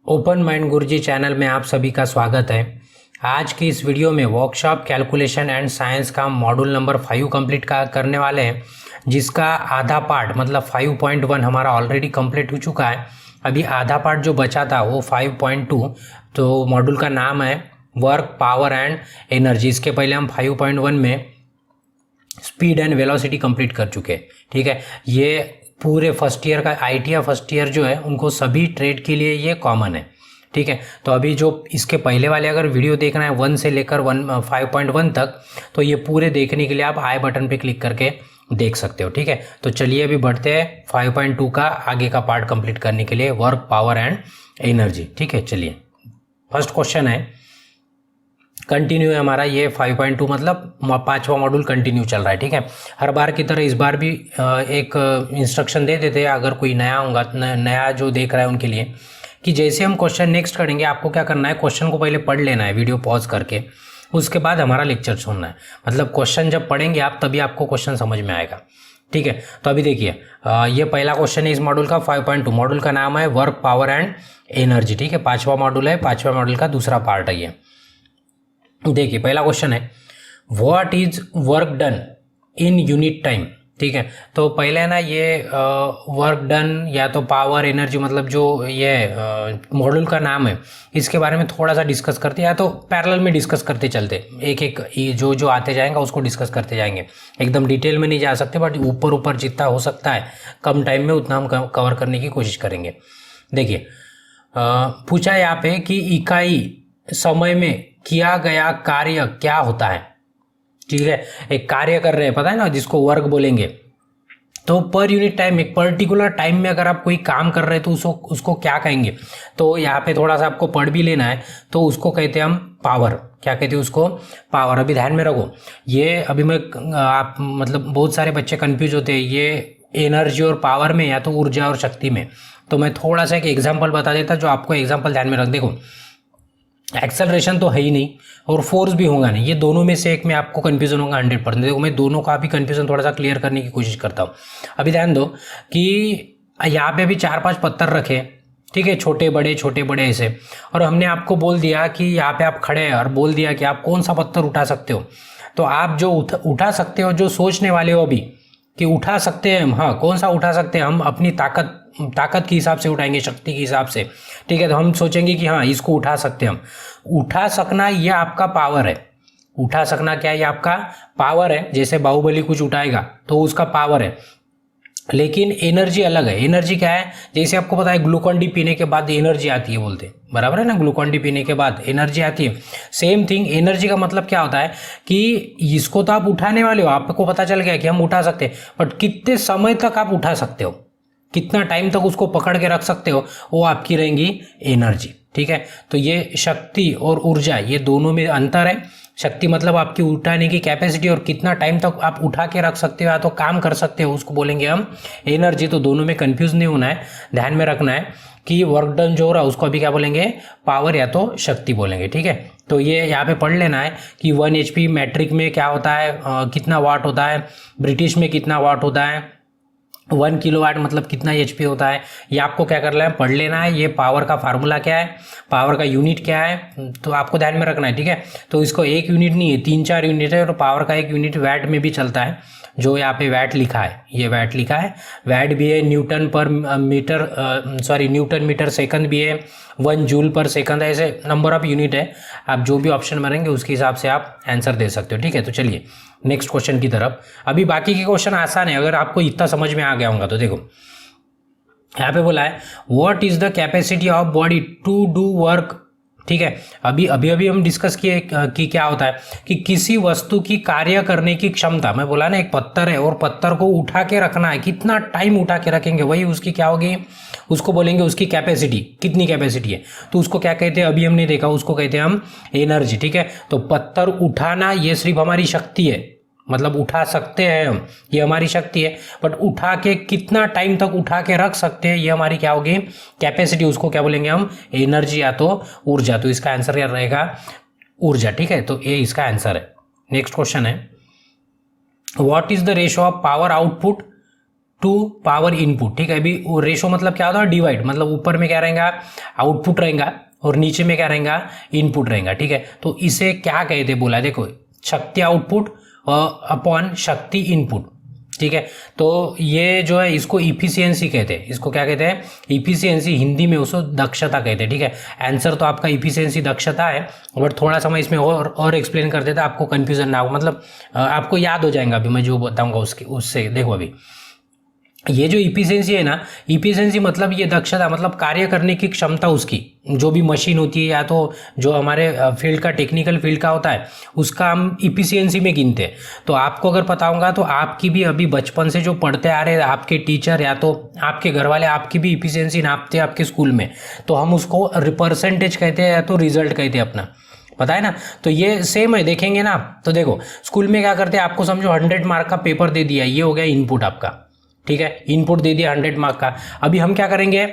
Open mind गुरुजी channel में आप सभी का स्वागत है। आज की इस वीडियो में वर्कशॉप कैलकुलेशन एंड साइंस का मॉड्यूल नंबर 5 कंप्लीट करने वाले हैं, जिसका आधा पार्ट मतलब 5.1 हमारा ऑलरेडी कंप्लीट हो चुका है। अभी आधा पार्ट जो बचा था वो 5.2। तो मॉड्यूल का नाम है वर्क पावर एंड एनर्जी। इसके पहले हम 5.1 में स्पीड एंड वेलोसिटी कंप्लीट कर चुके हैं। ठीक है, ये पूरे फर्स्ट ईयर का आईटीआई फर्स्ट ईयर जो है उनको सभी ट्रेड के लिए ये कॉमन है। ठीक है, तो अभी जो इसके पहले वाले अगर वीडियो देखना है 1 से लेकर 5.1 तक, तो ये पूरे देखने के लिए आप आई बटन पे क्लिक करके देख सकते हो। ठीक है, तो चलिए अभी बढ़ते हैं 5.2 का आगे का पार्ट कंप्लीट करने के लिए, वर्क पावर एंड एनर्जी। ठीक है, चलिए फर्स्ट क्वेश्चन है, कंटिन्यू है हमारा ये 5.2 मतलब 5वां मॉड्यूल कंटिन्यू चल रहा है। ठीक है, हर बार की तरह इस बार भी एक इंस्ट्रक्शन दे देते हैं अगर कोई नया होगा, नया जो देख रहा है उनके लिए, कि जैसे हम क्वेश्चन नेक्स्ट करेंगे आपको क्या करना है, क्वेश्चन को पहले पढ़ लेना है वीडियो पॉज करके, उसके बाद हमारा लेक्चर सुनना है। मतलब क्वेश्चन जब पढ़ेंगे आप तभी आपको क्वेश्चन समझ में आएगा। ठीक है, तो अभी देखिए ये पहला क्वेश्चन है इस मॉड्यूल का 5.2। मॉड्यूल का नाम है वर्क पावर एंड एनर्जी। ठीक है, 5वां मॉड्यूल है, 5वें मॉड्यूल का दूसरा पार्ट है ये। देखिए पहला क्वेश्चन है, what is work done in unit time. ठीक है, तो पहले है ना ये वर्क डन या तो पावर एनर्जी, मतलब जो ये मॉड्यूल का नाम है इसके बारे में थोड़ा सा डिस्कस करते हैं, या तो पैरेलल में डिस्कस करते चलते, एक एक जो जो आते जाएंगे उसको डिस्कस करते जाएंगे। एकदम डिटेल में नहीं जा सकते, बट ऊपर ऊपर जितना हो सकता है कम टाइम में उतना हम कवर करने की कोशिश करेंगे। देखिए पूछा यहाँ पे कि इकाई समय में किया गया कार्य क्या होता है। ठीक है, एक कार्य कर रहे हैं, पता है ना, जिसको वर्क बोलेंगे। तो पर यूनिट टाइम, एक पर्टिकुलर टाइम में अगर आप कोई काम कर रहे हैं तो उसको क्या कहेंगे। तो यहाँ पे थोड़ा सा आपको पढ़ भी लेना है, तो उसको कहते हैं हम पावर। क्या कहते हैं उसको? पावर। अभी ध्यान में रखो, ये अभी मैं आप मतलब बहुत सारे बच्चे कंफ्यूज होते हैं ये एनर्जी और पावर में या तो ऊर्जा और शक्ति में। तो मैं थोड़ा सा एक एग्जाम्पल बता देता जो आपको एग्जाम्पल ध्यान में रख। देखो एक्सेलरेशन तो है ही नहीं और फोर्स भी होगा नहीं, ये दोनों में से एक में आपको कंफ्यूजन होगा 100%। देखो मैं दोनों का भी कंफ्यूजन थोड़ा सा क्लियर करने की कोशिश करता हूँ। अभी ध्यान दो कि यहाँ पे अभी 4-5 पत्थर रखे, ठीक है, छोटे बड़े ऐसे, और हमने आपको बोल दिया कि यहाँ पे आप खड़े हैं और बोल दिया कि आप कौन सा पत्थर उठा सकते हो। तो आप जो उठा सकते हो, जो सोचने वाले हो अभी कि उठा सकते हैं हम, हाँ कौन सा उठा सकते हैं हम, अपनी ताकत के हिसाब से उठाएंगे, शक्ति के हिसाब से। ठीक है, तो हम सोचेंगे कि हाँ इसको उठा सकते हैं हम। उठा सकना ये आपका पावर है। उठा सकना क्या है? ये आपका पावर है। जैसे बाहुबली कुछ उठाएगा तो उसका पावर है, लेकिन एनर्जी अलग है। एनर्जी क्या है? जैसे आपको पता है ग्लूकॉन डी पीने के बाद एनर्जी आती है, बोलते हैं, बराबर है ना, ग्लूकॉन डी पीने के बाद एनर्जी आती है। सेम थिंग एनर्जी का मतलब क्या होता है कि इसको तो आप उठाने वाले हो, आपको पता चल गया कि हम उठा सकते हैं, बट कितने समय तक आप उठा सकते हो, कितना टाइम तक उसको पकड़ के रख सकते हो, वो आपकी रहेंगी एनर्जी। ठीक है, तो ये शक्ति और ऊर्जा ये दोनों में अंतर है। शक्ति मतलब आपकी उठाने की कैपेसिटी, और कितना टाइम तक आप उठा के रख सकते हो या तो काम कर सकते हो, उसको बोलेंगे हम एनर्जी। तो दोनों में कंफ्यूज नहीं होना है, ध्यान में रखना है कि वर्क डन जो हो रहा है उसको अभी क्या बोलेंगे? पावर या तो शक्ति बोलेंगे। ठीक है, तो ये यहाँ पे पढ़ लेना है कि 1 HP मैट्रिक में क्या होता है, कितना वाट होता है, ब्रिटिश में कितना वाट होता है, 1 किलोवाट मतलब कितना HP होता है। ये आपको क्या करना है? पढ़ लेना है। ये पावर का फार्मूला क्या है, पावर का यूनिट क्या है, तो आपको ध्यान में रखना है। ठीक है, तो इसको एक यूनिट नहीं है, 3-4 यूनिट है, और पावर का एक यूनिट वैट में भी चलता है, जो यहाँ पे वैट लिखा है, ये वैट लिखा है। वैट भी है, न्यूटन मीटर सेकंड भी है, 1 जूल पर सेकंड है, ऐसे नंबर ऑफ यूनिट है। आप जो भी ऑप्शन बनेंगे उसके हिसाब से आप आंसर दे सकते हो। ठीक है, तो चलिए नेक्स्ट क्वेश्चन की तरफ। अभी बाकी के क्वेश्चन आसान है, अगर आपको इतना समझ में आ गया होगा तो। देखो यहाँ पे बोला है what is the capacity of body to do work. ठीक है, अभी हम डिस्कस किए कि क्या होता है कि किसी वस्तु की कार्य करने की क्षमता। मैं बोला ना एक पत्थर है और पत्थर को उठा के रखना है, कितना टाइम उठा के रखेंगे वही उसकी क्या होगी, उसको बोलेंगे उसकी कैपेसिटी, कितनी कैपेसिटी है। तो उसको क्या कहते हैं अभी हमने देखा, उसको कहते हैं हम एनर्जी। ठीक है, तो पत्थर उठाना ये सिर्फ हमारी शक्ति है, मतलब उठा सकते हैं हम, ये हमारी शक्ति है, बट उठा के कितना टाइम तक उठा के रख सकते हैं ये हमारी क्या होगी, कैपेसिटी। उसको क्या बोलेंगे हम? एनर्जी या तो ऊर्जा। तो इसका आंसर क्या रहेगा? ऊर्जा। ठीक है, तो ये इसका आंसर है। नेक्स्ट क्वेश्चन है, what is the ratio of power output to power input, ठीक है। अभी वो रेशो मतलब क्या होता है, डिवाइड, मतलब ऊपर में क्या रहेगा, आउटपुट रहेगा और नीचे में क्या रहेगा, इनपुट रहेगा, ठीक है। तो इसे क्या कहते बोला, देखो शक्ति आउटपुट अपॉन शक्ति इनपुट, ठीक है। तो ये जो है इसको इफिशियंसी कहते हैं, इसको क्या कहते हैं, इफिशियंसी, हिंदी में उसको दक्षता कहते हैं, ठीक है। आंसर तो आपका इफिशियंसी दक्षता है, बट थोड़ा सा मैं इसमें और एक्सप्लेन कर देता, आपको कंफ्यूजन ना हो, मतलब आपको याद हो जाएगा अभी मैं जो बताऊंगा उसके उससे। देखो अभी ये जो इफिशियंसी है ना, इफिशियंसी मतलब ये दक्षता, मतलब कार्य करने की क्षमता उसकी, जो भी मशीन होती है या तो जो हमारे फील्ड का टेक्निकल फील्ड का होता है उसका हम इफिशियंसी में गिनते हैं। तो आपको अगर पता होगा तो आपकी भी अभी बचपन से जो पढ़ते आ रहे हैं आपके टीचर या तो आपके घर वाले आपकी भी इफिशियंसी नापते हैं आपके स्कूल में, तो हम उसको परसेंटेज कहते हैं या तो रिजल्ट कहते हैं अपना, पता है ना। तो ये सेम है, देखेंगे ना। तो देखो स्कूल में क्या करते हैं, आपको समझो 100 मार्क का पेपर दे दिया, ये हो गया इनपुट आपका, ठीक है। इनपुट दे दिया 100 मार्क का। अभी हम क्या करेंगे,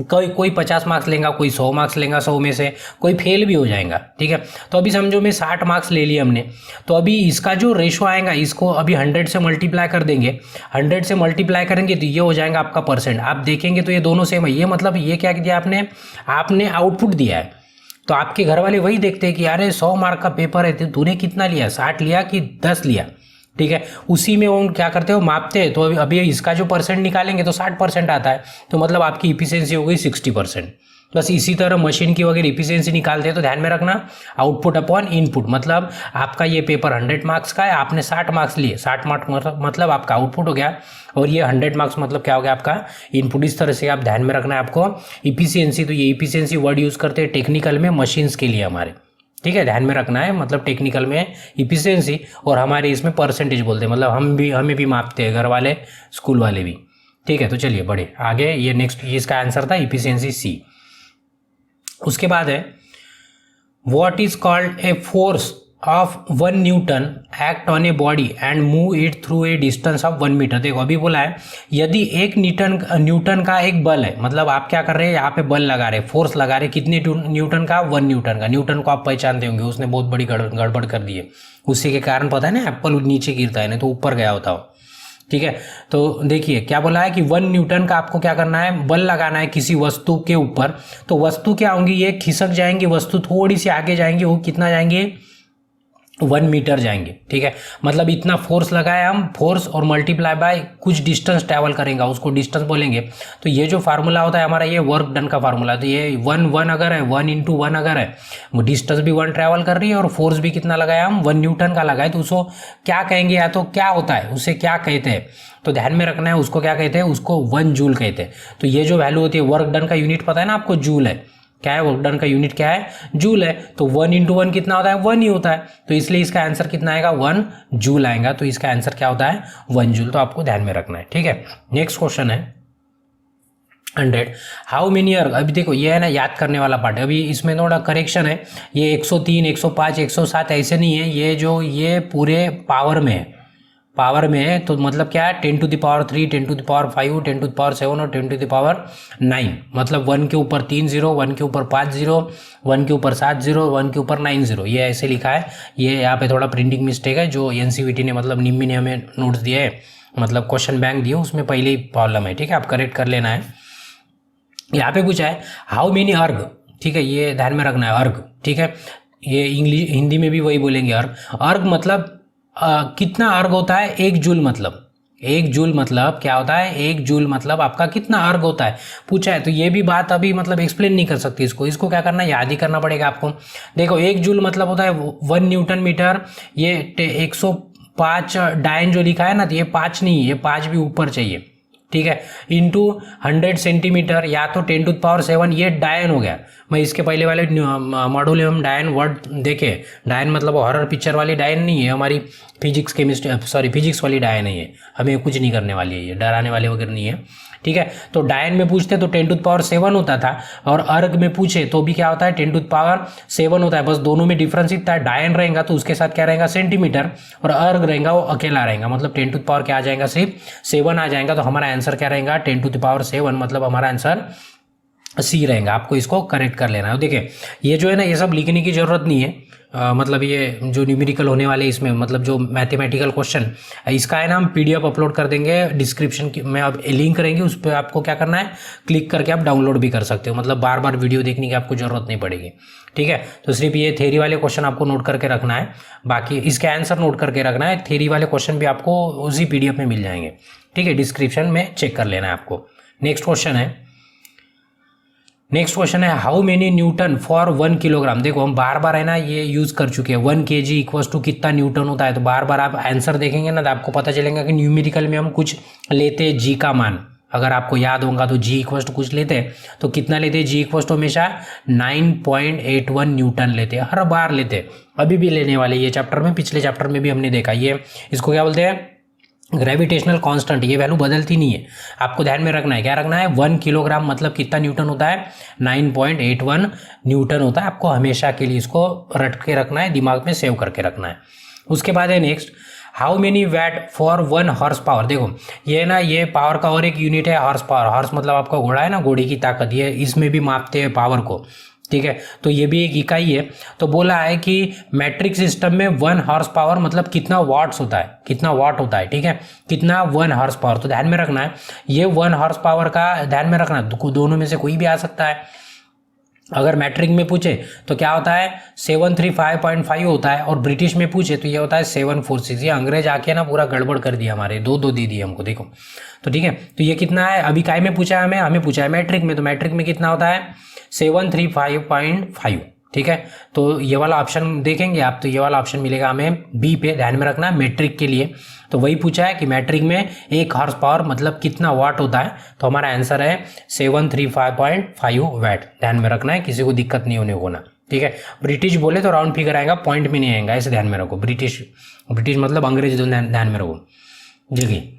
कोई 50 मार्क्स लेगा, कोई 100 मार्क्स लेगा, 100 में से कोई फेल भी हो जाएगा, ठीक है। तो अभी समझो मैं 60 मार्क्स ले लिए हमने, तो अभी इसका जो रेशो आएगा इसको अभी 100 से मल्टीप्लाई कर देंगे, 100 से मल्टीप्लाई करेंगे तो ये हो जाएगा आपका परसेंट। आप देखेंगे तो ये दोनों सेम है, ये मतलब ये क्या दिया आपने आउटपुट दिया है। तो आपके घर वाले वही देखते हैं कि अरे 100 मार्क का पेपर है तो तूने कितना लिया, 60 लिया कि 10 लिया, ठीक है। उसी में वो क्या करते हो, मापते हैं। तो अभी इसका जो परसेंट निकालेंगे तो 60% आता है, तो मतलब आपकी इफिशियंसी हो गई 60%। बस इसी तरह मशीन की वगैरह इफिशियंसी निकालते हैं, तो ध्यान में रखना आउटपुट अपॉन इनपुट, मतलब आपका ये पेपर 100 मार्क्स का है, आपने 60 मार्क्स लिए, 60 मार्क्स मतलब आपका आउटपुट हो गया, और ये 100 मार्क्स मतलब क्या हो गया आपका इनपुट। इस तरह से आप ध्यान में रखना है आपको इफिशियंसी। तो ये इफिशियंसी वर्ड यूज़ करते हैं टेक्निकल में मशीन्स के लिए हमारे, ठीक है, ध्यान में रखना है। मतलब टेक्निकल में इफिशियंसी और हमारे इसमें परसेंटेज बोलते हैं, मतलब हमें भी मापते हैं घर वाले स्कूल वाले भी, ठीक है। तो चलिए बढ़े आगे, ये नेक्स्ट इसका आंसर था इफिशियंसी सी। उसके बाद है what is called a force of 1 newton act on a body and move it through a distance of 1 metre. देखो अभी बोला है यदि 1 न्यूटन का एक बल है, मतलब आप क्या कर रहे हैं यहाँ पे बल लगा रहे हैं, फोर्स लगा रहे हैं, कितने न्यूटन का, 1 न्यूटन का। न्यूटन को आप पहचानते होंगे, उसने बहुत बड़ी गड़बड़ कर दी है, उसी के कारण पता है ना एप्पल नीचे गिरता है, नहीं तो ऊपर गया होता हो, ठीक है। तो देखिए क्या बोला है कि 1 न्यूटन का आपको क्या करना है, बल लगाना है किसी वस्तु के ऊपर। तो वस्तु क्या होंगी, ये खिसक जाएंगी, वस्तु थोड़ी सी आगे जाएंगी, वो कितना जाएंगे, 1 मीटर जाएंगे, ठीक है। मतलब इतना फोर्स लगाया हम, फोर्स और मल्टीप्लाई बाय कुछ डिस्टेंस ट्रैवल करेंगे, उसको डिस्टेंस बोलेंगे। तो ये जो फार्मूला होता है हमारा, ये वर्क डन का फार्मूला। तो ये 1 अगर है, 1 × 1 अगर है, वो डिस्टेंस भी 1 ट्रैवल कर रही है और फोर्स भी कितना लगाया हम, 1 न्यूटन का लगाए, तो उसको क्या कहेंगे, या तो क्या होता है उसे क्या कहते हैं, तो ध्यान में रखना है उसको क्या कहते हैं, उसको 1 जूल कहते हैं। तो ये जो वैल्यू होती है, वर्क डन का यूनिट पता है ना आपको, जूल है, क्या है वर्क डन का यूनिट, क्या है, जूल है। तो 1 × 1 कितना होता है, 1 ही होता है, तो इसलिए इसका आंसर कितना आएगा, 1 जूल आएगा। तो इसका आंसर क्या होता है, 1 जूल। तो आपको ध्यान में रखना है, ठीक है। नेक्स्ट क्वेश्चन है 100 हाउ मेनी अर्ग। अभी देखो ये है ना याद करने वाला पार्ट है, अभी इसमें थोड़ा करेक्शन है, ये 103, 105, 107 ऐसे नहीं है, ये पूरे पावर में है, पावर में है। तो मतलब क्या है, 10 to the power 3, 10 to the power 5, 10 to the power 7 और 10 to the power 9, मतलब 1 के ऊपर 3 0, 1 के ऊपर 5 0, 1 के ऊपर 7 0, 1 के ऊपर 9 0, ये ऐसे लिखा है। ये यहाँ पे थोड़ा प्रिंटिंग मिस्टेक है, जो एनसीईआरटी ने मतलब निम्मी ने हमें नोट्स दिए है, मतलब क्वेश्चन बैंक दिए, उसमें पहले ही प्रॉब्लम है, ठीक है, आप करेक्ट कर लेना है। यहाँ पे पूछा है हाउ मेनी अर्ग, ठीक है, ये ध्यान में रखना है, अर्ग, ठीक है। ये इंग्लिश हिंदी में भी वही बोलेंगे, अर्ग मतलब कितना अर्ग होता है, 1 जूल मतलब, 1 जूल मतलब क्या होता है, 1 जूल मतलब आपका कितना अर्ग होता है पूछा है। तो ये भी बात अभी मतलब एक्सप्लेन नहीं कर सकती, इसको क्या करना है, याद ही करना पड़ेगा आपको। देखो 1 जूल मतलब होता है 1 न्यूटन मीटर, ये 105 डायन जो लिखा है ना, तो ये 5 नहीं, ये 5 भी ऊपर चाहिए, ठीक है, इंटू 100 सेंटीमीटर, या तो 10 to the power 7, ये डायन हो गया। मैं इसके पहले वाले मॉड्यूल में हम डायन वर्ड देखे, डायन मतलब हॉरर पिक्चर वाली डायन नहीं है, हमारी फिजिक्स वाली डायन है, ये हमें कुछ नहीं करने वाली है, ये डराने वाले वगैरह नहीं है, ठीक है। तो डायन में पूछते तो 10 to the power 7 होता था, और अर्ग में पूछे तो भी क्या होता है, 10 to the power 7 होता है, बस दोनों में डिफरेंस इतना है, डायन रहेगा तो उसके साथ क्या रहेगा, सेंटीमीटर, और अर्ग रहेगा वो अकेला रहेगा, मतलब 10 to the power क्या आ जाएगा, सिर्फ 7 आ जाएगा। तो हमारा आंसर क्या रहेगा, 10 to the power 7, मतलब हमारा आंसर सी रहेगा, आपको इसको करेक्ट कर लेना है। देखिए ये जो है ना, ये सब लिखने की ज़रूरत नहीं है। मतलब ये जो न्यूमेरिकल होने वाले इसमें, मतलब जो मैथमेटिकल क्वेश्चन, इसका है ना हम पीडीएफ अपलोड कर देंगे डिस्क्रिप्शन में, अब लिंक रहेंगे उस पर, आपको क्या करना है क्लिक करके आप डाउनलोड भी कर सकते हो, मतलब बार बार वीडियो देखने की आपको ज़रूरत नहीं पड़ेगी। ठीक है, तो सिर्फ ये थ्योरी वाले क्वेश्चन आपको नोट करके रखना है, बाकी इसके आंसर नोट करके रखना है। थ्योरी वाले क्वेश्चन भी आपको उसी पीडीएफ में मिल जाएंगे। ठीक है, डिस्क्रिप्शन में चेक कर लेना है आपको। नेक्स्ट क्वेश्चन है how many Newton for 1 kilogram. देखो हम बार बार है ना ये यूज कर चुके हैं, 1 kg इक्वल्स टू कितना न्यूटन होता है, तो बार बार आप आंसर देखेंगे ना तो आपको पता चलेगा कि न्यूमेरिकल में हम कुछ लेते जी का मान, अगर आपको याद होगा तो जी इक्वल्स टू कुछ लेते तो कितना लेते, जी इक्वल्स टू हमेशा 9.81 न्यूटन लेते, हर बार लेते, अभी भी लेने वाले ये चैप्टर में, पिछले चैप्टर में भी हमने देखा। ये इसको क्या बोलते हैं, ग्रेविटेशनल कांस्टेंट, ये वैल्यू बदलती नहीं है, आपको ध्यान में रखना है। क्या रखना है, 1 किलोग्राम मतलब कितना न्यूटन होता है, 9.81 न्यूटन होता है। आपको हमेशा के लिए इसको रट के रखना है, दिमाग में सेव करके रखना है। उसके बाद है next, how many watt for 1 horsepower. देखो ये ना, ये पावर का और एक यूनिट है हॉर्स पावर। हॉर्स मतलब आपका घोड़ा है ना, घोड़े की ताकत, ये इसमें भी मापते हैं पावर को। ठीक है, तो ये भी एक इकाई है। तो बोला है कि मैट्रिक सिस्टम में 1 हॉर्स पावर मतलब कितना वाट्स होता है, कितना वाट होता है। ठीक है, कितना 1 हॉर्स पावर, तो ध्यान में रखना है ये 1 हॉर्स पावर का ध्यान में रखना, दोनों में से कोई भी आ सकता है। अगर मैट्रिक में पूछे तो क्या होता है 735.5 होता है, और ब्रिटिश में पूछे तो ये होता है 746। ये अंग्रेज आके ना पूरा गड़बड़ कर दिया, हमारे दो दे दिए हमको। देखो तो ठीक है, तो ये कितना है, अभी काय में पूछा है हमें पूछा है मैट्रिक में, तो मैट्रिक में कितना होता है 735.5। ठीक है, तो ये वाला ऑप्शन देखेंगे आप, तो ये वाला ऑप्शन मिलेगा हमें बी पे, ध्यान में रखना मैट्रिक के लिए। तो वही पूछा है कि मैट्रिक में 1 हॉर्स पावर मतलब कितना वाट होता है, तो हमारा आंसर है 735.5 वैट। ध्यान में रखना है, किसी को दिक्कत नहीं होने को ना। ठीक है, ब्रिटिश बोले तो राउंड फिगर आएगा, पॉइंट में नहीं आएगा, ऐसे ध्यान में रखो। ब्रिटिश मतलब अंग्रेज, ध्यान में रखो। जी,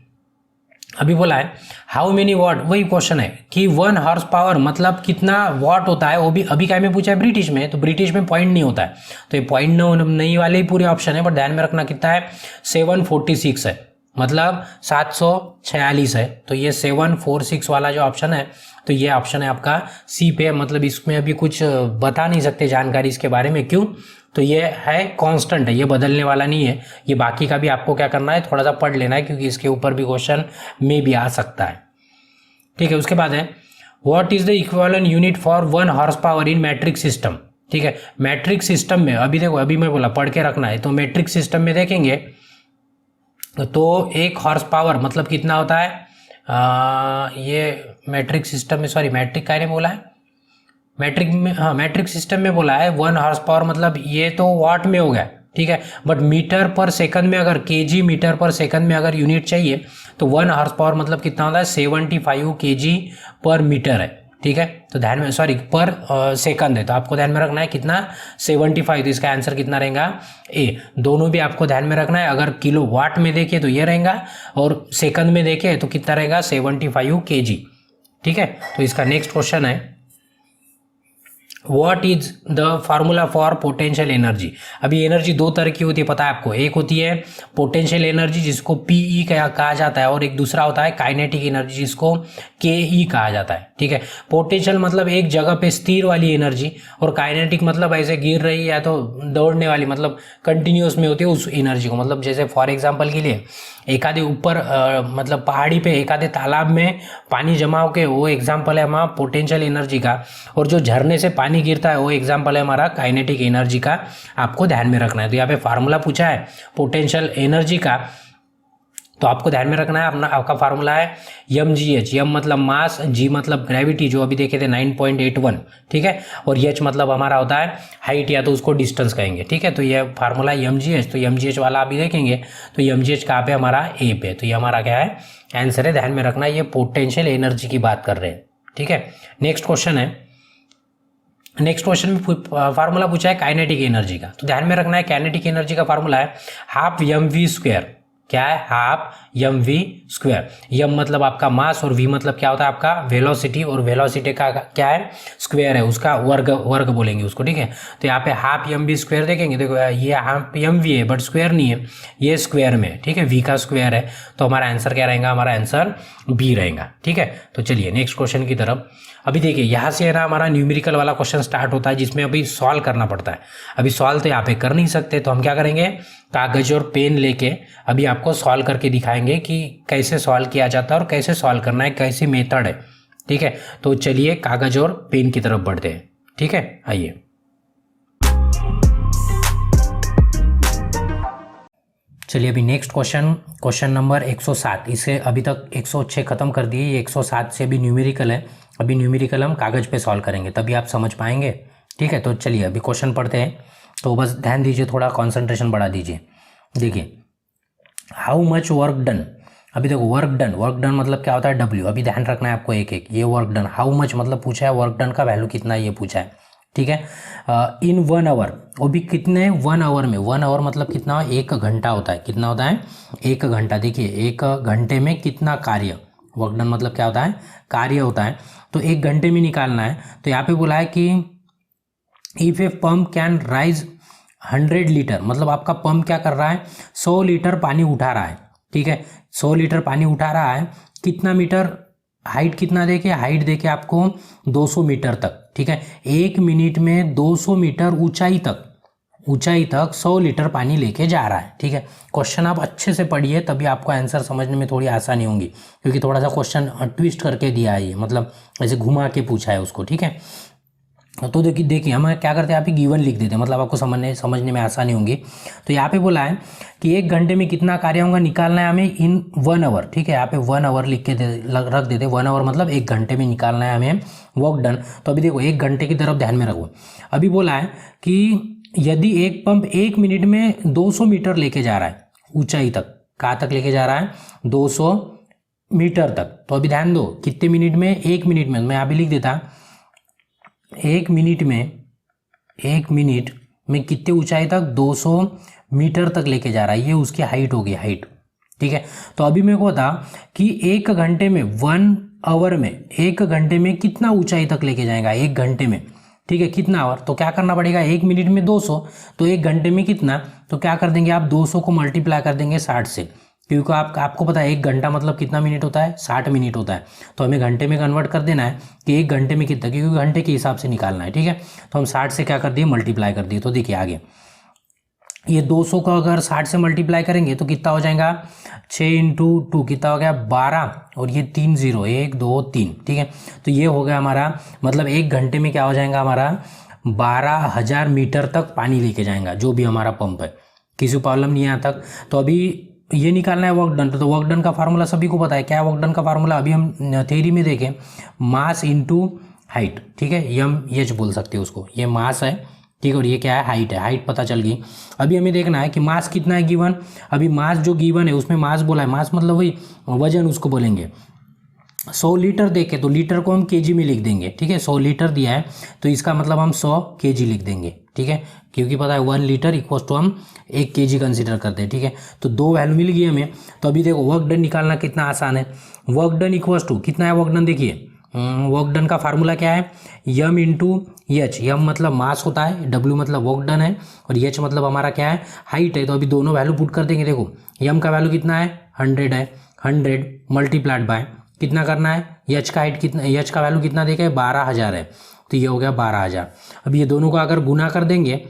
अभी बोला है हाउ मेनी वॉट, वही क्वेश्चन है कि 1 हॉर्स पावर मतलब कितना वॉट होता है, वो भी अभी क्या में पूछा है ब्रिटिश में, तो ब्रिटिश में पॉइंट नहीं होता है, तो ये पॉइंट नहीं वाले ही पूरे ऑप्शन है, पर ध्यान में रखना कितना है 746 है, मतलब 746 है। तो ये 746 वाला जो ऑप्शन है, तो ये ऑप्शन है आपका सी पे। मतलब इसमें अभी कुछ बता नहीं सकते जानकारी इसके बारे में, क्यों, तो ये है कांस्टेंट है, ये बदलने वाला नहीं है। ये बाकी का भी आपको क्या करना है, थोड़ा सा पढ़ लेना है, क्योंकि इसके ऊपर भी क्वेश्चन में भी आ सकता है। ठीक है, उसके बाद है what is the equivalent unit for 1 horse power in matric system. ठीक है, मैट्रिक सिस्टम में अभी देखो, अभी मैं बोला पढ़ के रखना है, तो मैट्रिक सिस्टम में देखेंगे तो 1 हॉर्स पावर मतलब कितना होता है, ये मैट्रिक सिस्टम में, सॉरी मैट्रिक का नहीं बोला है, मैट्रिक में, हाँ मैट्रिक सिस्टम में बोला है 1 हॉर्स पावर मतलब ये तो वाट में हो गया। ठीक है, बट मीटर पर सेकंड में, अगर केजी मीटर पर सेकंड में अगर यूनिट चाहिए तो 1 हॉर्स पावर मतलब कितना होता है 75 केजी पर मीटर है। ठीक है, तो ध्यान में, सॉरी पर सेकंड है, तो आपको ध्यान में रखना है कितना 75, तो इसका आंसर कितना रहेगा ए। दोनों भी आपको ध्यान में रखना है, अगर किलो वाट में देखे तो ये रहेगा, और सेकंड में देखे तो कितना रहेगा 75 केजी। ठीक है, तो इसका नेक्स्ट क्वेश्चन है what is the formula for potential energy. अभी एनर्जी 2 तरह की होती है, पता है आपको, एक होती है पोटेंशियल एनर्जी जिसको पीई कहा जाता है, और एक दूसरा होता है काइनेटिक एनर्जी जिसको केई कहा जाता है। ठीक है, पोटेंशियल मतलब एक जगह पे स्थिर वाली एनर्जी, और काइनेटिक मतलब ऐसे गिर रही है या तो दौड़ने वाली, मतलब कंटिन्यूस में होती है उस एनर्जी को। मतलब जैसे फॉर एग्जाम्पल के लिए एक आधे ऊपर मतलब पहाड़ी पे एक आधे तालाब में पानी जमा होके, वो एग्जाम्पल है हमारा पोटेंशियल एनर्जी का, और जो झरने से पानी गिरता है वो एग्जाम्पल है हमारा काइनेटिक एनर्जी का। आपको ध्यान में रखना है, तो यहाँ पे फार्मूला पूछा है पोटेंशियल एनर्जी का, तो आपको ध्यान में रखना है अपना, आपका फार्मूला है mgh। m मतलब मास, g मतलब ग्रेविटी, जो अभी देखे थे 9.81। ठीक है, और h मतलब हमारा होता है हाइट, या तो उसको डिस्टेंस कहेंगे। ठीक है, तो ये फार्मूला है mgh, तो mgh वाला अभी देखेंगे, तो mgh कहाँ पे हमारा ए पे, तो ये हमारा क्या है आंसर है। ध्यान में रखना, ये पोटेंशियल एनर्जी की बात कर रहे हैं। ठीक है, नेक्स्ट क्वेश्चन है, नेक्स्ट क्वेश्चन में फार्मूला पूछा है काइनेटिक एनर्जी का, तो ध्यान में रखना है काइनेटिक एनर्जी का फार्मूला है हाफ mv स्क्वायर। क्या है, half M V square. M मतलब आपका मास और वी मतलब क्या होता है आपका वेलोसिटी, और वेलोसिटी का क्या है, स्क्वायर है, उसका वर्ग बोलेंगे उसको, ठीक है। तो यहाँ पे हाफ एम वी स्क्वायर देखेंगे, देखो ये हाफ एम वी है बट स्क्वायर नहीं है, ये स्क्वायर में, ठीक है, वी का स्क्वायर है। तो हमारा आंसर क्या रहेगा, हमारा आंसर बी रहेगा, ठीक है। तो चलिए नेक्स्ट क्वेश्चन की तरफ। अभी देखिए यहाँ से है ना हमारा न्यूमेरिकल वाला क्वेश्चन स्टार्ट होता है, जिसमें अभी सॉल्व करना पड़ता है। अभी सॉल्व तो यहाँ पे कर नहीं सकते, तो हम क्या करेंगे, कागज और पेन लेके अभी आपको सॉल्व करके दिखाएंगे कि कैसे सॉल्व किया जाता है और कैसे सॉल्व करना है, कैसी मेथड है, ठीक है। तो चलिए कागज और पेन की तरफ बढ़ते हैं, ठीक है, आइए। चलिए अभी नेक्स्ट क्वेश्चन नंबर 107। इसे अभी तक 106 खत्म कर दिए, ये 107 से अभी न्यूमेरिकल है। अभी न्यूमेरिकल हम कागज पे सॉल्व करेंगे, तभी आप समझ पाएंगे, ठीक है। तो चलिए अभी क्वेश्चन पढ़ते हैं, तो बस ध्यान दीजिए, थोड़ा कंसंट्रेशन बढ़ा दीजिए। देखिए, हाउ मच वर्क डन। अभी देखो वर्क डन मतलब क्या होता है, डब्ल्यू। अभी ध्यान रखना है आपको एक एक, ये वर्क डन, हाउ मच मतलब पूछा है, वर्क डन का वैल्यू कितना है ये पूछा है, ठीक है। इन 1 आवर, वो भी कितने, 1 आवर में, 1 आवर मतलब कितना, 1 घंटा होता है, कितना होता है, 1 घंटा। देखिए 1 घंटे में कितना कार्य, वर्क डन मतलब क्या होता है, कार्य होता है, तो 1 घंटे में निकालना है। तो यहाँ पे बोला है कि if a pump can rise 100 litre, मतलब आपका पंप क्या कर रहा है, 100 लीटर पानी उठा रहा है, ठीक है, 100 लीटर पानी उठा रहा है, कितना मीटर, हाइट कितना देके, हाइट देके आपको 200 मीटर तक, ठीक है। 1 मिनट में 200 मीटर ऊंचाई तक 100 लीटर पानी लेके जा रहा है, ठीक है। क्वेश्चन आप अच्छे से पढ़िए, तभी आपको आंसर समझने में थोड़ी आसानी होगी, क्योंकि थोड़ा सा क्वेश्चन ट्विस्ट करके दिया है ये, मतलब ऐसे घुमा के पूछा है उसको, ठीक है। तो देखिए हम क्या करते हैं, यहाँ पे गिवन लिख देते हैं, मतलब आपको समझने में आसानी होगी। तो यहाँ पे बोला है कि 1 घंटे में कितना कार्य होगा निकालना है हमें इन 1 आवर, ठीक है। यहाँ पे 1 आवर लिख के रख देते, 1 आवर मतलब 1 घंटे में निकालना है हमें वर्क डन। तो अभी देखो 1 घंटे की तरफ ध्यान में रखो। अभी बोला है कि यदि एक पंप 1 मिनट में 200 मीटर लेके जा रहा है ऊंचाई तक, कहाँ तक लेके जा रहा है, 200 मीटर तक। तो अभी ध्यान दो कितने मिनट में, 1 मिनट में, मैं यहाँ भी लिख देता 1 मिनट में कितने ऊंचाई तक, 200 मीटर तक लेके जा रहा है, ये उसकी हाइट होगी, हाइट, ठीक है। तो अभी मेरे को बता कि 1 घंटे में, 1 आवर में, 1 घंटे में कितना ऊंचाई तक लेके जाएगा, 1 घंटे में, ठीक है, कितना आवर। तो क्या करना पड़ेगा, 1 मिनट में 200, तो 1 घंटे में कितना, तो क्या कर देंगे आप, 200 को मल्टीप्लाई कर देंगे 60 से, क्योंकि आपको पता है 1 घंटा मतलब कितना मिनट होता है, 60 मिनट होता है। तो हमें घंटे में कन्वर्ट कर देना है कि 1 घंटे में कितना, क्योंकि घंटे के हिसाब से निकालना है, ठीक है। तो हम 60 से क्या कर दिए, मल्टीप्लाई कर दिए। तो देखिए आगे ये 200 को अगर 60 से मल्टीप्लाई करेंगे तो कितना हो जाएगा, 6 × 2 कितना हो गया, 12, और ये 3 0, 1 2 3, ठीक है। तो ये हो गया हमारा, मतलब 1 घंटे में क्या हो जाएगा हमारा, 12,000 मीटर तक पानी लेके जाएगा जो भी हमारा पंप है, किसी प्रॉब्लम नहीं यहाँ तक। तो अभी ये निकालना है वर्क डन। तो वर्क डन का फार्मूला सभी को पता है, क्या है वर्क डन का फार्मूला, अभी हम थ्योरी में देखें, मास इनटू हाइट, ठीक है, एच बोल सकते हैं उसको, ये मास है, ठीक है, और ये क्या है, हाइट है, हाइट पता चल गई। अभी हमें देखना है कि मास कितना है गिवन। अभी मास जो गिवन है उसमें मास बोला है, मास मतलब वही वजन उसको बोलेंगे। 100 लीटर देखे तो लीटर को हम केजी में लिख देंगे, ठीक है, 100 लीटर दिया है तो इसका मतलब हम 100 केजी लिख देंगे, ठीक है, क्योंकि पता है 1 लीटर इक्वल टू हम 1 केजी कंसीडर करते हैं, ठीक है। तो 2 वैल्यू मिल गई हमें। तो अभी देखो वर्क डन निकालना कितना आसान है। वर्क डन इक्वल टू कितना है, वर्क डन देखिए, वर्क डन का फार्मूला क्या है, यम इंटू एच। यम मतलब मास होता है, डब्ल्यू मतलब वर्क डन है, और एच मतलब हमारा क्या है, हाइट है। तो अभी दोनों वैल्यू पुट कर देंगे। देखो यम का वैल्यू कितना है, 100 है, 100 मल्टीप्लाइड बाय कितना करना है, एच का हाइट कितना, एच का वैल्यू कितना देखे, 12,000 है, तो ये हो गया 12,000। अब ये दोनों को अगर गुना कर देंगे,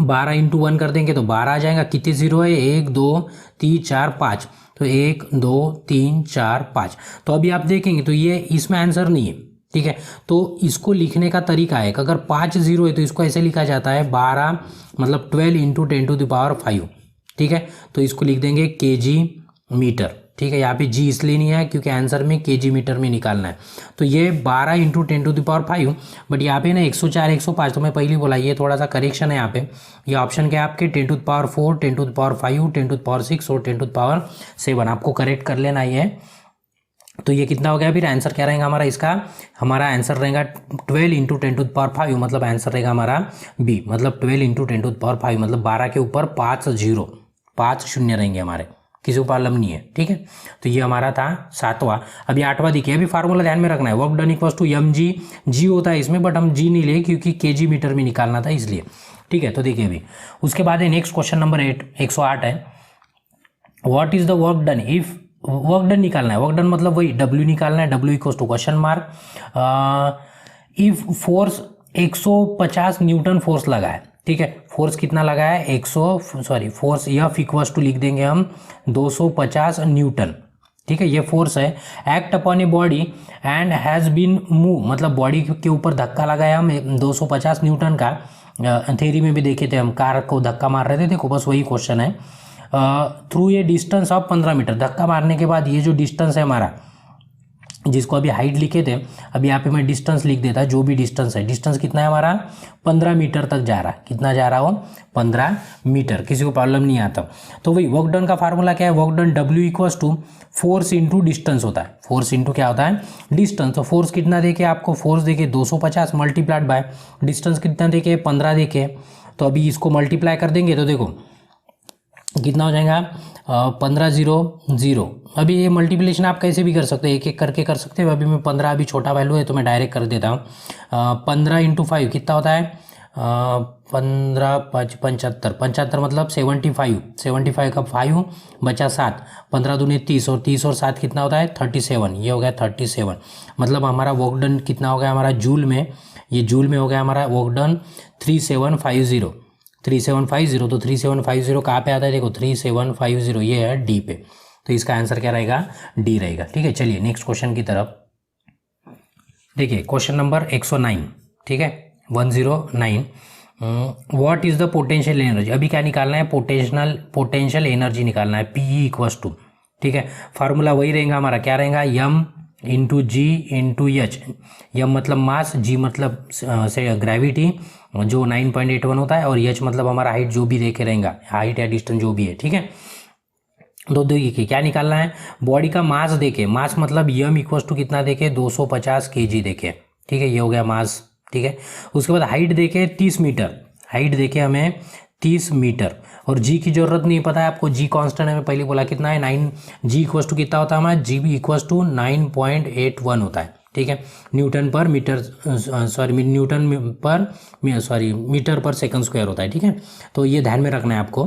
12 × 1 कर देंगे तो 12 आ जाएगा। कितने जीरो है, 1 2 3 4 5, तो 1 2 3 4 5। तो अभी आप देखेंगे तो ये इसमें आंसर नहीं है, ठीक है। तो इसको लिखने का तरीका है, अगर 5 0 है तो इसको ऐसे लिखा जाता है 12 मतलब 12 × 10⁵, ठीक है। तो इसको लिख देंगे केजी मीटर, ठीक है। यहाँ पे जी इसलिए नहीं है क्योंकि आंसर में केजी मीटर में निकालना है। तो ये 12 × 10⁵, बट यहाँ पे ना 104 105, तो मैं पहले बोला ये थोड़ा सा करेक्शन है यहाँ पे। ये ऑप्शन क्या है आपके 10⁴, 10⁵, 10⁶ और 10⁻7 आपको करेक्ट कर लेना ही है। तो ये कितना हो गया, फिर आंसर क्या रहेगा हमारा इसका, हमारा आंसर रहेगा 12 × 10⁵, मतलब आंसर रहेगा हमारा बी, मतलब 12 × 10⁵, मतलब 12 के ऊपर 5 0 रहेंगे हमारे। किसी को प्रॉब्लम नहीं है, ठीक है। तो ये हमारा था 7वां। अभी 8वां देखिए, अभी फार्मूला ध्यान में रखना है, work done equals to mg, G होता है इसमें बट हम जी नहीं लिए क्योंकि केजी मीटर में निकालना था इसलिए, ठीक है। तो देखिए अभी उसके बाद है नेक्स्ट क्वेश्चन नंबर 8, 108 है। What is the work done if, work done निकालना है, वर्क डन मतलब वही W निकालना है, W equals to question mark, if force 150 newton force लगा है, ठीक है। फोर्स कितना लगा है, फोर्स F इक्वल्स टू लिख देंगे हम 250 न्यूटन, ठीक है। ये फोर्स है। Act upon a body and has been move, मतलब बॉडी के ऊपर धक्का लगाया हम 250 न्यूटन का। थ्योरी में भी देखे थे हम, कार को धक्का मार रहे थे, देखो बस वही क्वेश्चन है। Through a distance of 15 metre, धक्का मारने के बाद ये जो डिस्टेंस है हमारा, जिसको अभी हाइट लिखे थे, अभी यहाँ पे मैं डिस्टेंस लिख देता, जो भी डिस्टेंस है, डिस्टेंस कितना है हमारा 15 मीटर तक जा रहा है। कितना जा रहा हो, 15 मीटर, किसी को प्रॉब्लम नहीं आता। तो वही वर्क डन का फार्मूला क्या है, work done W equals to force into distance होता है, फोर्स इंटू क्या होता है, डिस्टेंस। तो फोर्स कितना देखे आपको, फोर्स देखे 250 मल्टीप्लाइड बाय डिस्टेंस कितना देखे 15 देखे। तो अभी इसको मल्टीप्लाई कर देंगे तो देखो कितना हो जाएगा, 15 0 0। अभी ये मल्टीप्लिकेशन आप कैसे भी कर सकते हो, एक एक करके कर सकते हो। अभी मैं 15, अभी छोटा वैल्यू है तो मैं डायरेक्ट कर देता हूँ। 15 इंटू 5 कितना होता है, 15 5 75, 75 मतलब 75, 75 का 5 बचा 7, 15 दूनी 30 और 30 और 7 कितना होता है 37, ये हो गया 37। मतलब हमारा वर्क डन कितना हो गया हमारा जूल में, ये जूल में हो गया हमारा वर्क डन 3750, 3750। तो 3750 कहाँ पे आता है, देखो 3750 ये है डी पे। तो इसका आंसर क्या रहेगा, डी रहेगा, ठीक है। चलिए नेक्स्ट क्वेश्चन की तरफ देखिए, क्वेश्चन नंबर 109, ठीक है, 109। What is the potential energy, अभी क्या निकालना है, पोटेंशियल एनर्जी निकालना है, PE इक्वल्स टू, ठीक है। फार्मूला वही रहेगा हमारा, क्या रहेगा, M इंटू जी इंटू एच। यम मतलब मास, जी मतलब से ग्रेविटी जो 9.81 होता है, और एच मतलब हमारा हाइट जो भी देखे रहेगा, हाइट या डिस्टेंस जो भी है, ठीक है। तो देखिए क्या निकालना है, बॉडी का मास देखे, मास मतलब यम इक्वल्स टू कितना देखे 250 kg देखे, ठीक है, ये हो गया मास, ठीक है। उसके बाद हाइट देखे 30 मीटर, हाइट देखे हमें 30 मीटर, और जी की जरूरत नहीं पता है आपको, जी कांस्टेंट है, मैं पहले बोला कितना है 9, जी इक्वल्स टू कितना होता है हमारा, जी भी इक्वल्स टू 9.81 होता है, ठीक है, न्यूटन पर मीटर, मीटर पर सेकंड स्क्वायर होता है, ठीक है। तो ये ध्यान में रखना है आपको।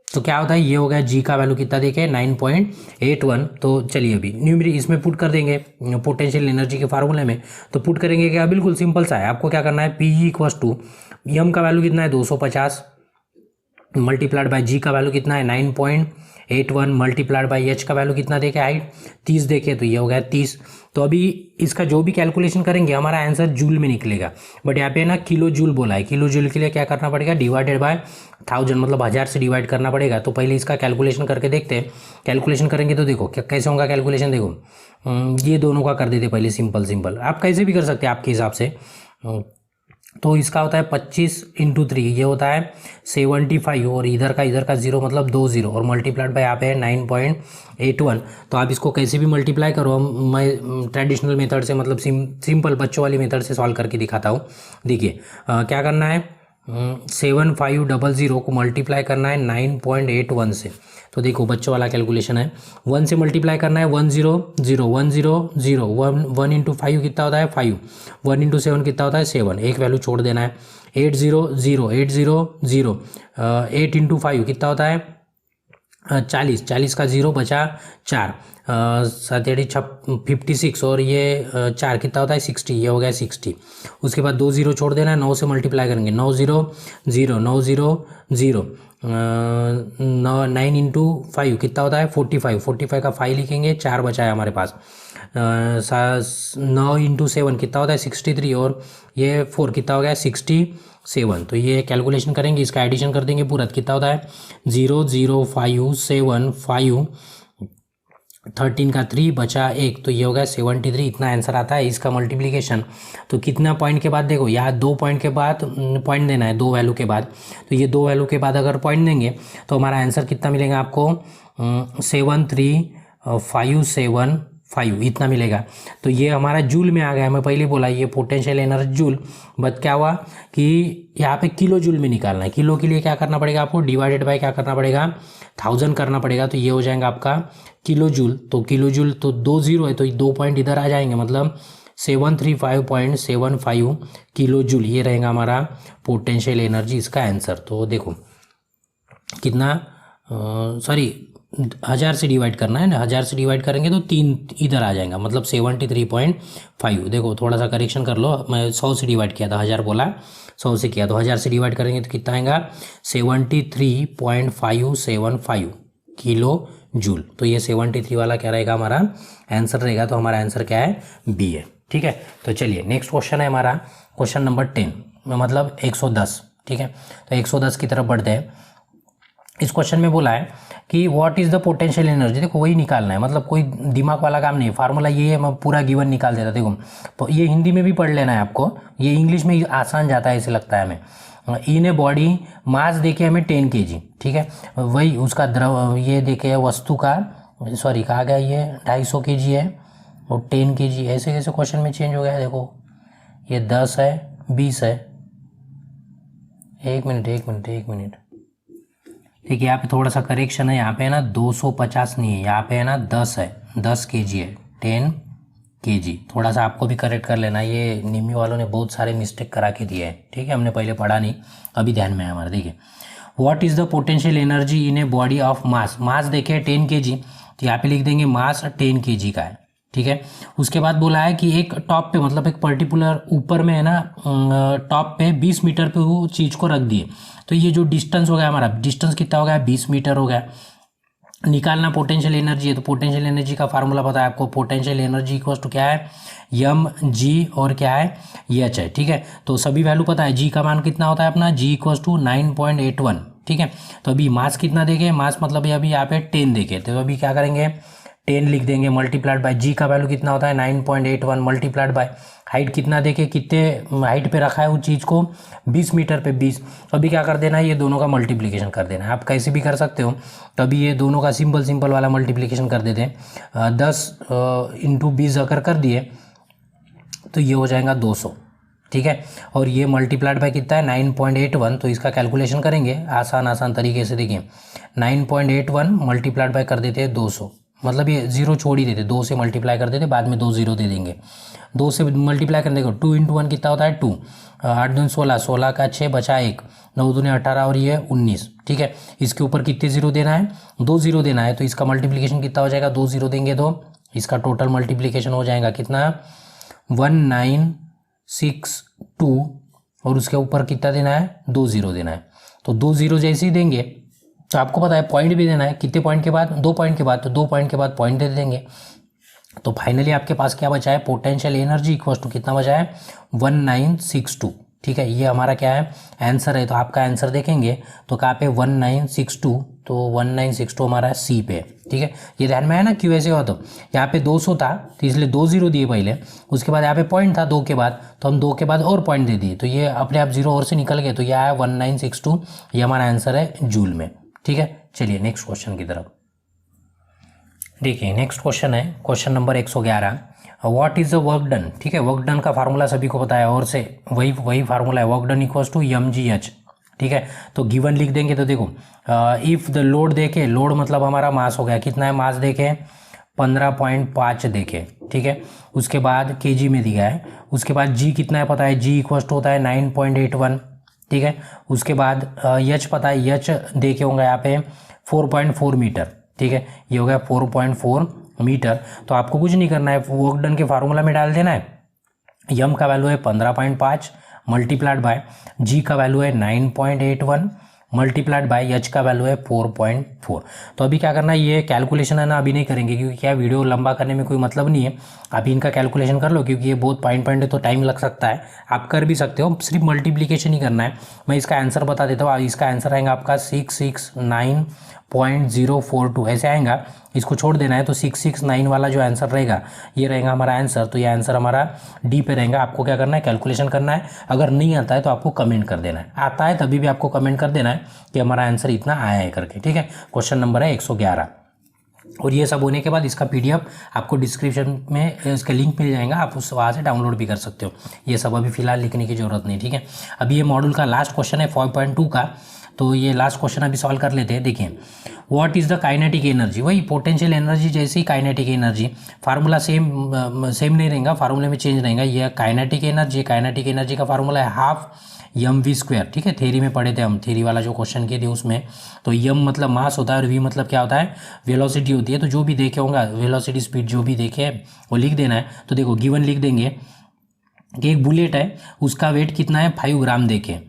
तो क्या होता है, ये हो गया जी का वैल्यू कितना देखे 9.81। तो चलिए अभी न्यूमरी इसमें पुट कर देंगे पोटेंशियल एनर्जी के फार्मूले में। तो पुट करेंगे क्या, बिल्कुल सिंपल सा है, आपको क्या करना है, PE इक्वल्स टू यम का वैल्यू कितना है 250 मल्टीप्लाइड बाय जी का वैल्यू कितना है 9.81 मल्टीप्लाइड बाय एच का वैल्यू कितना देखे हाइट 30 देखे, तो ये हो गया 30। तो अभी इसका जो भी कैलकुलेशन करेंगे हमारा आंसर जूल में निकलेगा, बट यहाँ पे ना किलो जूल बोला है, किलो जूल के लिए क्या करना पड़ेगा, डिवाइडेड बाय 1000 मतलब 1000 से डिवाइड करना पड़ेगा। तो पहले इसका कैलकुलेशन करके देखते हैं, कैलकुलेशन करेंगे तो देखो क्या कैसे होगा कैलकुलेशन, देखो ये दोनों का कर देते पहले, सिंपल, आप कैसे भी कर सकते हैं आपके हिसाब से। तो इसका होता है 25 इंटू 3, ये होता है 75, और इधर का 0 मतलब 2 0, और मल्टीप्लाइड बाय यहाँ पे है 9.81। तो आप इसको कैसे भी मल्टीप्लाई करो, मैं ट्रेडिशनल मेथड से मतलब सिंपल बच्चों वाली मेथड से सॉल्व करके दिखाता हूँ। देखिए क्या करना है, 7500 को मल्टीप्लाई करना है 9.81 से। तो देखो बच्चों वाला कैलकुलेशन है, 1 से मल्टीप्लाई करना है 1 0 0 1 0 0 1 इंटू 5 कितना होता है 5, 1 इंटू 7 कितना होता है 7, एक वैल्यू छोड़ देना है, 8 0 0 8 0 0 8 इंटू 5 कितना होता है 40, 40 का 0 बचा 4, 7 8 56, और ये 4 कितना होता है 60, ये हो गया 60। उसके बाद 2 0 छोड़ देना है, 9 से मल्टीप्लाई करेंगे 9 0 0 9 0 0 9 इंटू 5 कितना होता है 45, 45 का 5 लिखेंगे, 4 बचा है हमारे पास, 9 इंटू 7 कितना होता है 63, और ये 4 कितना हो गया 67। तो ये कैलकुलेशन करेंगे, इसका एडिशन कर देंगे पूरा, कितना होता है 0 0 5 7 5 13 का 3 बचा 1, तो ये हो गया 73। इतना आंसर आता है इसका मल्टीप्लिकेशन। तो कितना पॉइंट के बाद, देखो यहाँ 2 पॉइंट के बाद पॉइंट देना है, 2 वैल्यू के बाद। तो ये 2 वैल्यू के बाद अगर पॉइंट देंगे तो हमारा आंसर कितना मिलेगा आपको 7357 5 इतना मिलेगा। तो ये हमारा जूल में आ गया। मैं पहले बोला ये पोटेंशियल एनर्जी जूल, बट क्या हुआ कि यहाँ पे किलो जूल में निकालना है। किलो के लिए क्या करना पड़ेगा आपको, डिवाइडेड बाय क्या करना पड़ेगा, 1000 करना पड़ेगा। तो ये हो जाएगा आपका किलो जूल। तो किलो जूल तो 2 0 है, तो 2 पॉइंट इधर आ जाएंगे, मतलब 735.75 किलो जूल। ये रहेगा हमारा पोटेंशियल एनर्जी, इसका आंसर। तो देखो कितना, सॉरी 1000 से डिवाइड करना है ना, 1000 से डिवाइड करेंगे तो 3 इधर आ जाएगा, मतलब 73.5। देखो थोड़ा सा करेक्शन कर लो, मैं 100 से डिवाइड किया था, 1000 बोला 100 से किया, तो 1000 से डिवाइड करेंगे तो कितना आएगा 73.575 किलो जूल। तो ये 73 वाला क्या रहेगा हमारा आंसर रहेगा। तो हमारा आंसर क्या है, बी है। ठीक है, तो चलिए नेक्स्ट क्वेश्चन है हमारा क्वेश्चन नंबर 10, मतलब 110। ठीक है, तो 110 की तरफ बढ़ते हैं। इस क्वेश्चन में बोला है कि what is the potential energy. देखो वही निकालना है, मतलब कोई दिमाग वाला काम नहीं है, फार्मूला ये है, मैं पूरा गिवन निकाल देता। देखो तो ये हिंदी में भी पढ़ लेना है आपको, ये इंग्लिश में आसान जाता है ऐसे लगता है हमें। इन ए बॉडी मास देखे हमें 10 kg। ठीक है, वही उसका द्रव ये देखे वस्तु का, सॉरी कहा गया ये 250 kg है और 10 kg, ऐसे कैसे क्वेश्चन में चेंज हो गया है। देखो ये 10 है 20 है, एक मिनट देखिए यहाँ पे थोड़ा सा करेक्शन है। यहाँ पे है ना 250 नहीं है, यहाँ पे है ना 10 है, 10 kg है, 10 kg। थोड़ा सा आपको भी करेक्ट कर लेना, ये निमी वालों ने बहुत सारे मिस्टेक करा के दिए हैं। ठीक है, हमने पहले पढ़ा नहीं, अभी ध्यान में है हमारे। देखिए what is the potential energy in a body of mass. Mass देखिए 10 kg, तो यहाँ पे लिख देंगे मास 10 kg का है। ठीक है, उसके बाद बोला है कि एक टॉप पे, मतलब एक पर्टिकुलर ऊपर में है ना टॉप पे 20 मीटर पे वो चीज़ को रख दिए। तो ये जो डिस्टेंस हो गया हमारा, डिस्टेंस कितना हो गया, 20 मीटर हो गया। निकालना पोटेंशियल एनर्जी है, तो पोटेंशियल एनर्जी का फार्मूला पता है आपको, पोटेंशियल एनर्जी इक्वल्स टू क्या है, यम जी और क्या है एच है। ठीक है, तो सभी वैल्यू पता है। जी का मान कितना होता है अपना, जी इक्वल्स टू 9.81। ठीक है, तो अभी मास कितना देखे, मास मतलब अभी यहाँ पे 10 देखे, तो अभी क्या करेंगे 10 लिख देंगे, मल्टीप्लाइड बाय जी का वैल्यू कितना होता है 9.81 मल्टीप्लाइड बाय हाइट कितना देखे, कितने हाइट पे रखा है उस चीज़ को, 20 मीटर पे 20। तो अभी क्या कर देना है, ये दोनों का मल्टीप्लिकेशन कर देना है। आप कैसे भी कर सकते हो, तो अभी ये दोनों का सिंपल वाला मल्टीप्लिकेशन कर देते हैं। 10 इंटू 20 अगर कर दिए तो ये हो जाएगा 200। ठीक है, और ये मल्टीप्लाइड बाय कितना है 9.81। तो इसका कैलकुलेशन करेंगे आसान तरीके से। देखिए 9.81 मल्टीप्लाइड बाय कर देते हैं 200, मतलब ये 0 छोड़ ही देते, 2 से मल्टीप्लाई कर देते, बाद में 2 0 दे देंगे। 2 से मल्टीप्लाई करने को 2 इंटू 1 कितना होता है 2, 8 दूनी 16, 16 का 6 बचा 1, 9 दूनी 18 और ये 19। ठीक है, इसके ऊपर कितने 0 देना है, 2 0 देना है। तो इसका मल्टीप्लिकेशन कितना हो जाएगा, 2 0 देंगे तो इसका टोटल मल्टीप्लिकेशन हो जाएगा कितना 1962, और उसके ऊपर कितना देना है 2 0 देना है। तो 2 0 जैसे ही देंगे तो आपको पता है पॉइंट भी देना है, कितने पॉइंट के बाद, 2 पॉइंट के बाद, तो 2 पॉइंट के बाद पॉइंट दे देंगे। तो फाइनली आपके पास क्या बचा है, पोटेंशियल एनर्जी इक्वल टू कितना बचा है 1962। ठीक है, ये हमारा क्या है आंसर है। तो आपका आंसर देखेंगे तो कहाँ पे 1962, तो 1962 हमारा सी पे। ठीक है, ये ध्यान में है ना क्यों ऐसे हुआ। तो यहाँ पे 200 था तो इसलिए 2 0 दिए पहले, उसके बाद यहाँ पे पॉइंट था 2 के बाद, तो हम 2 के बाद और पॉइंट दे दिए, तो ये अपने आप 0 और से निकल गए। तो यह है 1962, ये हमारा आंसर है जूल में। ठीक है, चलिए नेक्स्ट क्वेश्चन की तरफ देखिए। नेक्स्ट क्वेश्चन है question number 111, what is the work done. ठीक है, वर्क डन का फार्मूला सभी को पता है, और से वही फार्मूला है, work done equals to M G H. ठीक है, तो गिवन लिख देंगे। तो देखो इफ़ द लोड देखे, लोड मतलब हमारा मास हो गया, कितना है मास देखे 15.5 देखे। ठीक है, उसके बाद केजी में दिया है, उसके बाद जी कितना है पता है, जी इक्वल्स टू होता है 9.81। ठीक है, उसके बाद यच पता है, यच देखे होंगे यहाँ पे 4.4 मीटर। ठीक है, ये हो गया 4.4 मीटर। तो आपको कुछ नहीं करना है, वर्क डन के फार्मूला में डाल देना है। यम का वैल्यू है 15.5 मल्टीप्लाइड बाय जी का वैल्यू है 9.81 मल्टीप्लाइड बाय एच का वैल्यू है 4.4। तो अभी क्या करना है, ये कैलकुलेशन है ना अभी नहीं करेंगे, क्योंकि क्या वीडियो लंबा करने में कोई मतलब नहीं है। अभी इनका कैलकुलेशन कर लो, क्योंकि ये बहुत पॉइंट है तो टाइम लग सकता है। आप कर भी सकते हो, सिर्फ मल्टीप्लिकेशन ही करना है। मैं इसका आंसर बता देता हूँ, इसका आंसर आएगा आपका 669.042 ऐसे आएगा। इसको छोड़ देना है, तो 669 वाला जो आंसर रहेगा ये रहेगा हमारा आंसर। तो ये आंसर हमारा डी पे रहेगा। आपको क्या करना है, कैलकुलेशन करना है। अगर नहीं आता है तो आपको कमेंट कर देना है, आता है तभी भी आपको कमेंट कर देना है कि हमारा आंसर इतना आया है करके। ठीक है, क्वेश्चन नंबर है 111। और ये सब होने के बाद इसका पीडीएफ आपको डिस्क्रिप्शन में इसका लिंक मिल जाएगा, आप उस वहाँ से डाउनलोड भी कर सकते हो। ये सब अभी फिलहाल लिखने की ज़रूरत नहीं, ठीक है। अभी ये मॉड्यूल का लास्ट क्वेश्चन है 5.2 का, तो ये लास्ट क्वेश्चन अभी सॉल्व कर लेते हैं। देखिए, what is the kinetic energy, वही पोटेंशियल एनर्जी जैसी काइनेटिक एनर्जी, फार्मूला सेम नहीं रहेगा, फार्मूले में चेंज रहेगा। ये काइनेटिक एनर्जी का फार्मूला है हाफ यम वी स्क्वायर, ठीक है। थ्योरी में पढ़े थे हम, थ्योरी वाला जो क्वेश्चन किए थे उसमें। तो यम मतलब मास होता है और वी मतलब क्या होता है, वेलोसिटी होती है। तो जो भी देखे होगा वेलोसिटी स्पीड जो भी देखे वो लिख देना है। तो देखो गिवन लिख देंगे कि एक बुलेट है, उसका वेट कितना है 5 ग्राम देखे,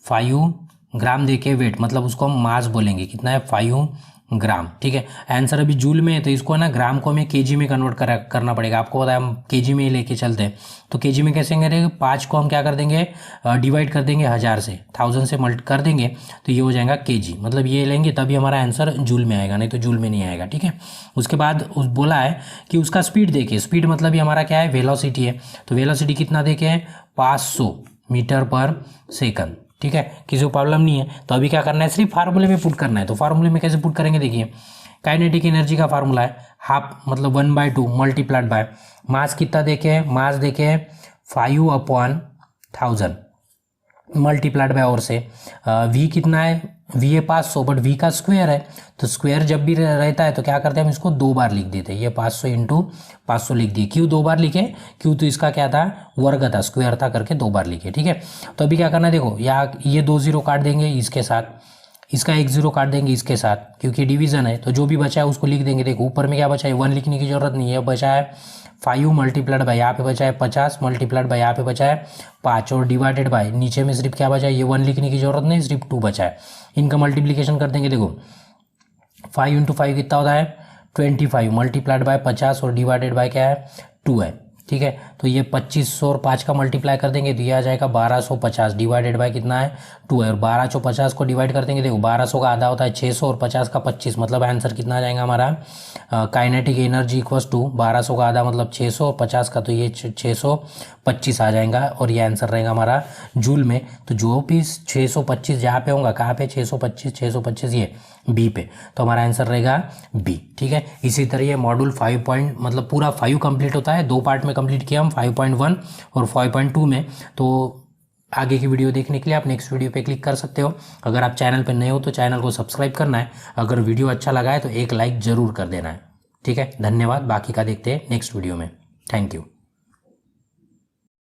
5 ग्राम देके वेट, मतलब उसको हम मास बोलेंगे, कितना है 5 ग्राम, ठीक है। आंसर अभी जूल में है तो इसको ना ग्राम को हमें केजी में कन्वर्ट करना पड़ेगा। आपको पता है हम केजी में ही लेके चलते हैं, तो केजी में कैसे करेंगे, 5 को हम क्या कर देंगे, डिवाइड कर देंगे 1000 से, 1000 से मल्ट कर देंगे तो ये हो जाएगा केजी, मतलब ये लेंगे तभी हमारा आंसर जूल में आएगा, नहीं तो जूल में नहीं आएगा, ठीक है। उसके बाद बोला है कि उसका स्पीड देखिए, स्पीड मतलब ये हमारा क्या है, वेलोसिटी है। तो वेलोसिटी कितना देखे, 500 मीटर पर सेकंड, ठीक है। किसी को प्रॉब्लम नहीं है। तो अभी क्या करना है, सिर्फ फार्मूले में पुट करना है। तो फार्मूले में कैसे पुट करेंगे, देखिए काइनेटिक एनर्जी का फार्मूला है हाफ मतलब 1/2 मल्टीप्लाइड बाय मास, कितना देखे, मास देखे 5/1000 मल्टीप्लाइड बाय और से वी कितना है, वी है 500 बट वी का स्क्वायर है। तो स्क्वायर जब भी रहता है तो क्या करते हैं हम इसको 2 बार लिख देते हैं। ये 500 इंटू 500 लिख दिए। क्यों 2 बार लिखे, क्यों तो इसका क्या था, वर्ग था, स्क्वायर था करके 2 बार लिखे, ठीक है। तो अभी क्या करना है, देखो यहाँ ये 2 0 काट देंगे इसके साथ, इसका 1 0 काट देंगे इसके साथ, क्योंकि डिवीजन है। तो जो भी बचा है उसको लिख देंगे। देखो ऊपर में क्या बचा है, 1 लिखने की जरूरत नहीं है, बचा है 5 मल्टीप्लाइड बाय, यहाँ पे बचा है 50 मल्टीप्लाइड बाय, यहाँ पे बचा है 5 और डिवाइडेड बाय, नीचे में सिर्फ क्या बचा है, ये 1 लिखने की जरूरत नहीं, सिर्फ 2 बचा है। इनका मल्टीप्लिकेशन कर देंगे। देखो 5 इंटू 5 कितना होता है 25 मल्टीप्लाइड बाय 50 और डिवाइडेड बाय क्या है 2 है, ठीक है। तो ये 2500 और 5 का मल्टीप्लाई कर देंगे तो ये आ जाएगा 1250 डिवाइडेड बाय कितना है 2 है, और 1250 को डिवाइड कर देंगे। देखो 1200 का आधा होता है 600 और 50 का 25, मतलब आंसर कितना आ जाएगा हमारा, काइनेटिक एनर्जी इक्वल्स टू 1200 का आधा मतलब 600 और 50 का तो ये 625 आ जाएगा, और ये आंसर रहेगा हमारा जूल में। तो जो भी 625 जहाँ पे होगा, कहाँ पे 625 ये बी पे, तो हमारा आंसर रहेगा बी, ठीक है। इसी तरह ये मॉड्यूल 5 मतलब पूरा 5 कंप्लीट होता है, 2 पार्ट में कंप्लीट किया हम 5.1 और 5.2 में। तो आगे की वीडियो देखने के लिए आप नेक्स्ट वीडियो पे क्लिक कर सकते हो। अगर आप चैनल पे नए हो तो चैनल को सब्सक्राइब करना है। अगर वीडियो अच्छा लगा है तो एक लाइक ज़रूर कर देना है, ठीक है। धन्यवाद। बाकी का देखते हैं नेक्स्ट वीडियो में। Thank you.